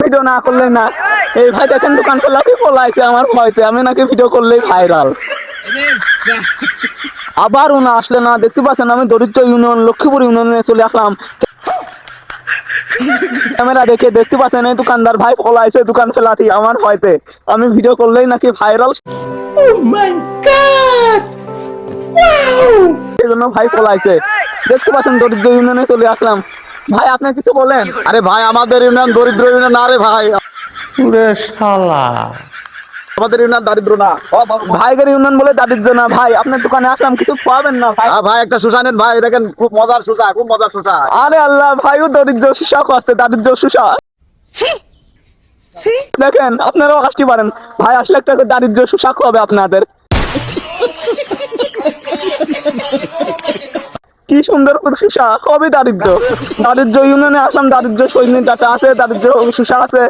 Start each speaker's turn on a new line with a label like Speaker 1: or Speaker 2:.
Speaker 1: Video না করলে না। এই ভাই দেখেন দোকান ফেলাতে পলাইছে আমার ভয়তে, আমি নাকি ভিডিও করলেই ভাইরাল। আবার উনা আসলে না, দেখতে পাচ্ছেন আমি দরিদ্র ইউনিয়ন লক্ষ্মীপুর ইউনিয়নে চলে আসলাম। ক্যামেরা দেখে দেখতে পাচ্ছেন এই দোকানদার ভাই পলাইছে দোকান ফেলাতে আমার ভয়তে, আমি ভিডিও করলেই নাকি ভাইরাল। এই জন্য ভাই পলাইছে, দেখতে পাচ্ছেন দরিদ্র ইউনিয়নে চলে আসলাম। ভাই আপনি কিছু বলেন?
Speaker 2: আরে ভাই আমাদের ইউনিয়ন দরিদ্র ইউনিয়ন না রে ভাই,
Speaker 3: ওরে শালা,
Speaker 2: আমাদের ইউনিয়ন দারিদ্র না।
Speaker 1: ভাইগের ইউনিয়ন বলে দারিদ্র না। ভাই আপনার দোকানে আসলাম, কিছু খাওয়াবেন না ভাই?
Speaker 2: ভাই একটা শুষা নেন ভাই, দেখেন খুব মজার শুষা, খুব মজার শুষা।
Speaker 1: আরে আল্লাহ, ভাইও দরিদ্র সুশা আছে, দারিদ্র সুশা। দেখেন আপনারাও আসতে পারেন, ভাই আসলে একটা দারিদ্র সুশা খাওয়াবে আপনাদের। কি সুন্দর করে সুশা, কবে দারিদ্র ইউনিয়নে আসলাম, দারিদ্র সৈনিক ডাটা আছে, দারিদ্র সুশা আছে।